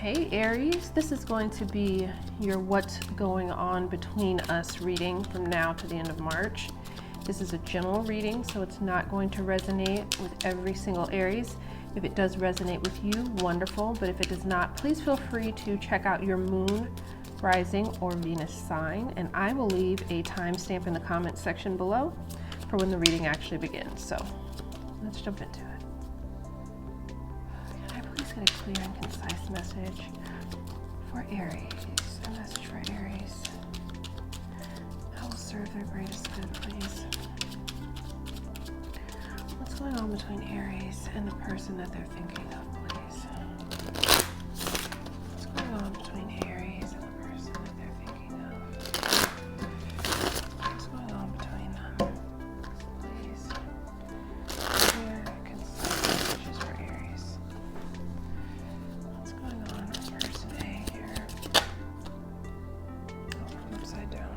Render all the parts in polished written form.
Hey Aries, this is going to be your what's going on between us reading from now to the end of March. This is a general reading, so it's not going to resonate with every single Aries. If it does resonate with you, wonderful, but if it does not, please feel free to check out your moon, rising, or Venus sign, and I will leave a timestamp in the comments section below for when the reading actually begins. So let's jump into it. Can I please get a clear and concise message for Aries? A message for Aries that will serve their greatest good, please. What's going on between Aries and the person that they're thinking of, please? What's going on between Aries and the person that they're thinking of? What's going on between them? Please. Clear, concise messages for Aries. What's going on with person A here? Oh, I'm upside down.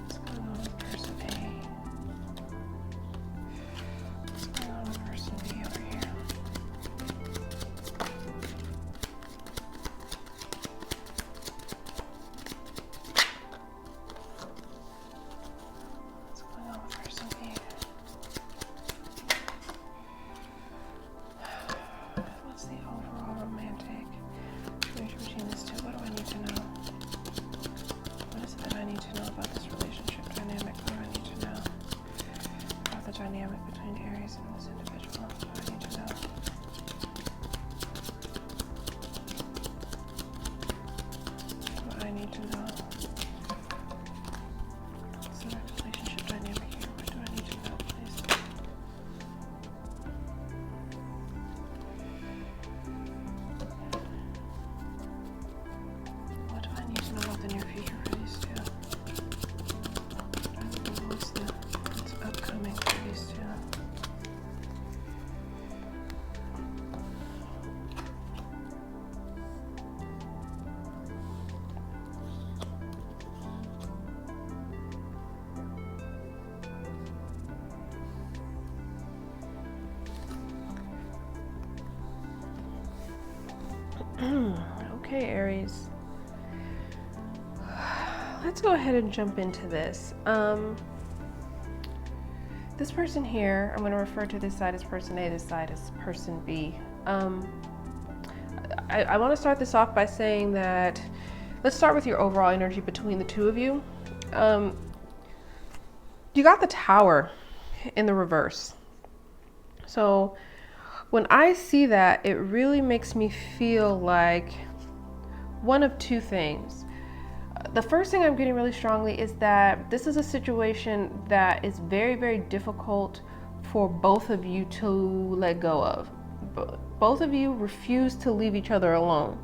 What's going on with person A? What's going on with person B over here? What's going on with person B? What's the overall romantic situation between these two? What do I need to know? What is it that I need to know about this relationship dynamic? What do I need to know about the dynamic between Aries and this individual? What do I need to know? What do I need to know? What's the relationship dynamic here? What do I need to know, please? What do I need to know about the near future for these two? What's upcoming for these two? Okay, Aries. Let's go ahead and jump into this. This person here, I'm going to refer to this side as person A, this side as person B. I want to start this off by saying that, let's start with your overall energy between the two of you. You got the Tower in the reverse. So when I see that, it really makes me feel like one of two things. The first thing I'm getting really strongly is that this is a situation that is very, very difficult for both of you to let go of. Both of you refuse to leave each other alone.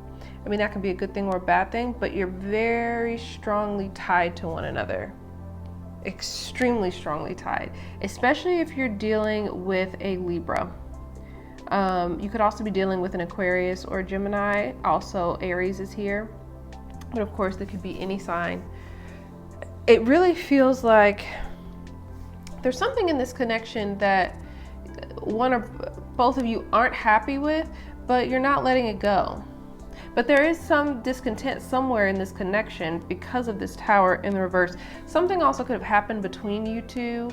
I mean, that can be a good thing or a bad thing, but you're very strongly tied to one another. Extremely strongly tied, especially if you're dealing with a Libra. You could also be dealing with an Aquarius or a Gemini. Also, Aries is here. But of course, there could be any sign. It really feels like there's something in this connection that one or both of you aren't happy with, but you're not letting it go. But there is some discontent somewhere in this connection because of this Tower in the reverse. Something also could have happened between you two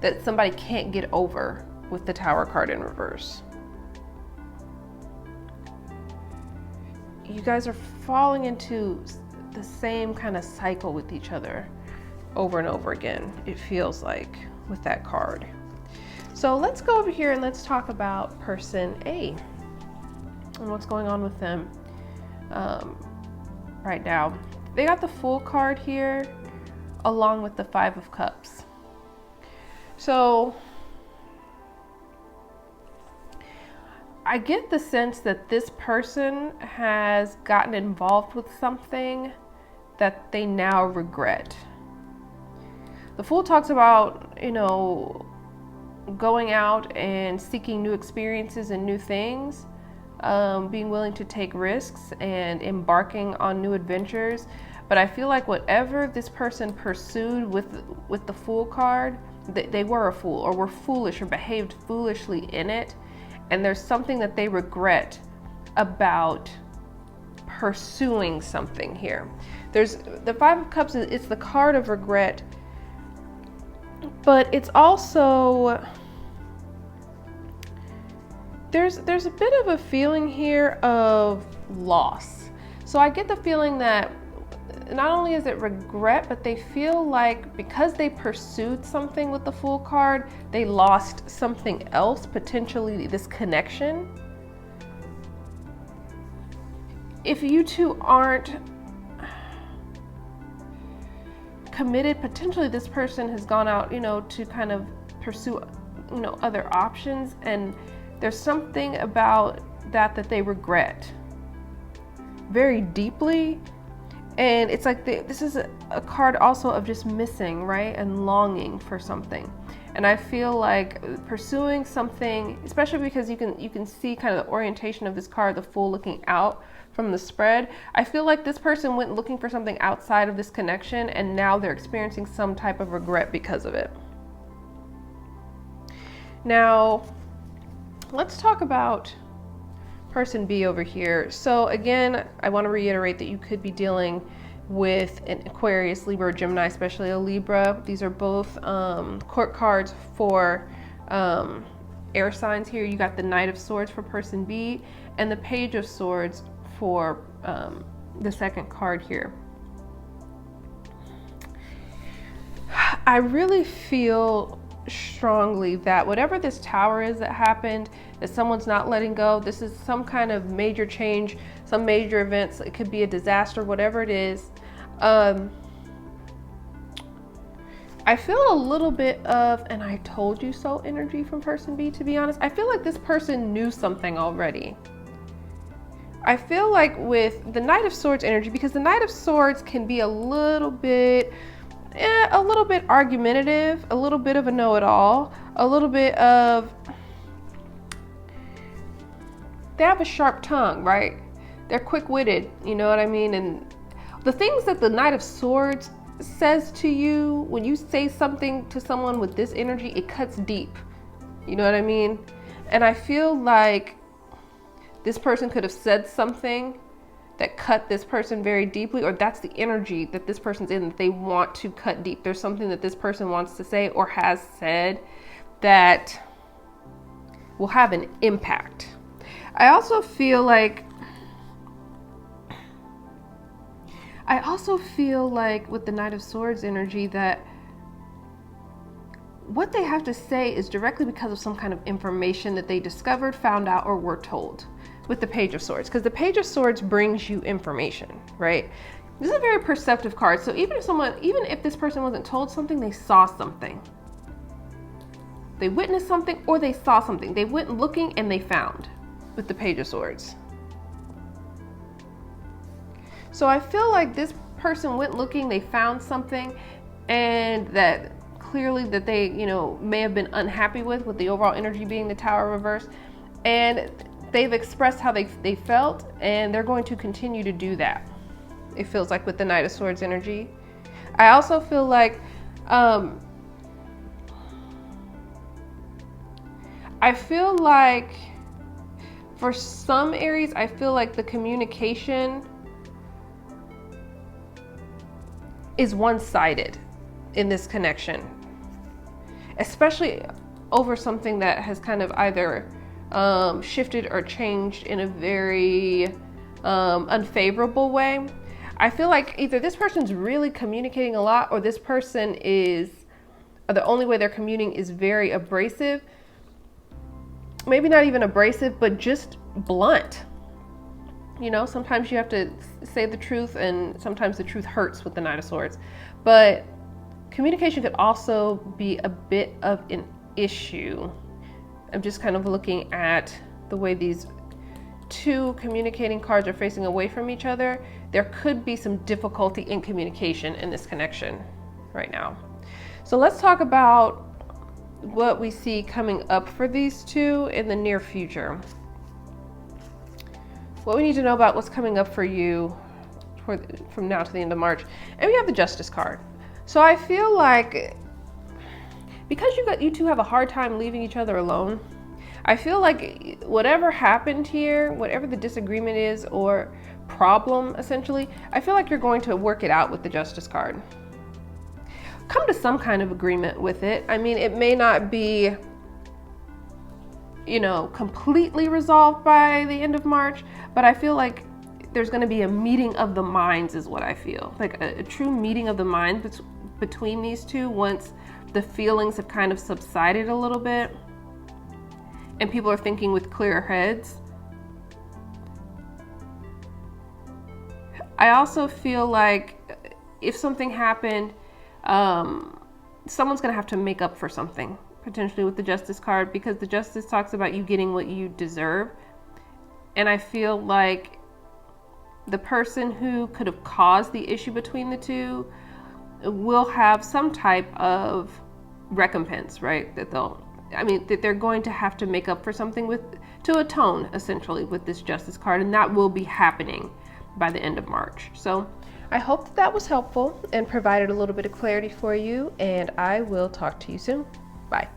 that somebody can't get over with the Tower card in reverse. You guys are falling into the same kind of cycle with each other over and over again, it feels like, with that card. So let's go over here and let's talk about person A and what's going on with them right now. They got the Fool card here along with the Five of Cups. So I get the sense that this person has gotten involved with something that they now regret. The Fool talks about, going out and seeking new experiences and new things, being willing to take risks and embarking on new adventures. But I feel like whatever this person pursued with the Fool card, they were a fool or were foolish or behaved foolishly in it. and there's something that they regret about pursuing something here. There's the Five of Cups, it's the card of regret, but it's also, there's a bit of a feeling here of loss. So I get the feeling that not only is it regret, but they feel like because they pursued something with the Fool card, they lost something else, potentially this connection. If you two aren't committed, potentially this person has gone out, to kind of pursue, other options, and there's something about that they regret very deeply. And it's like this is a card also of just missing, right? And longing for something. And I feel like pursuing something, especially because you can see kind of the orientation of this card, the Fool looking out from the spread. I feel like this person went looking for something outside of this connection, and now they're experiencing some type of regret because of it. Now, let's talk about person B over here. So again, I want to reiterate that you could be dealing with an Aquarius, Libra, or Gemini, especially a Libra. These are both court cards for air signs here. You got the Knight of Swords for person B and the Page of Swords for the second card here. I really feel strongly that whatever this Tower is that happened, that someone's not letting go, this is some kind of major change, some major events, it could be a disaster, whatever it is. I feel a little bit of, and I told you so energy from person B, to be honest. I feel like this person knew something already. I feel like with the Knight of Swords energy, because the Knight of Swords can be a little bit argumentative, a little bit of a know-it-all, a little bit of, they have a sharp tongue, right? They're quick-witted, you know what I mean? And the things that the Knight of Swords says to you, when you say something to someone with this energy, it cuts deep, you know what I mean? And I feel like this person could have said something that cut this person very deeply, or that's the energy that this person's in, that they want to cut deep. There's something that this person wants to say or has said that will have an impact. I also feel like with the Knight of Swords energy that what they have to say is directly because of some kind of information that they discovered, found out, or were told. With the Page of Swords, because the Page of Swords brings you information, right? This is a very perceptive card. So even if this person wasn't told something, they saw something. They witnessed something, or they saw something. They went looking and they found with the Page of Swords. So I feel like this person went looking, they found something, and that clearly that they, may have been unhappy with the overall energy being the Tower reverse. And they've expressed how they felt, and they're going to continue to do that. It feels like with the Knight of Swords energy. I also feel like for some Aries, I feel like the communication is one-sided in this connection, especially over something that has kind of either shifted or changed in a very unfavorable way. I feel like either this person's really communicating a lot, or this person is, the only way they're communicating is very abrasive. Maybe not even abrasive, but just blunt. Sometimes you have to say the truth, and sometimes the truth hurts with the Knight of Swords. But communication could also be a bit of an issue. I'm just kind of looking at the way these two communicating cards are facing away from each other. There could be some difficulty in communication in this connection right now. So let's talk about what we see coming up for these two in the near future. What we need to know about what's coming up for you from now to the end of March. And we have the Justice card. So I feel like because you two have a hard time leaving each other alone, I feel like whatever happened here, whatever the disagreement is or problem essentially, I feel like you're going to work it out with the Justice card. Come to some kind of agreement with it. I mean, it may not be, completely resolved by the end of March, but I feel like there's going to be a meeting of the minds is what I feel. Like a true meeting of the minds between these two once the feelings have kind of subsided a little bit and people are thinking with clearer heads. I also feel like if something happened, someone's going to have to make up for something, potentially with the Justice card, because the Justice talks about you getting what you deserve. And I feel like the person who could have caused the issue between the two will have some type of recompense, right? That they're going to have to make up for something to atone essentially with this Justice card, and that will be happening by the end of March. So I hope that was helpful and provided a little bit of clarity for you, and I will talk to you soon. Bye.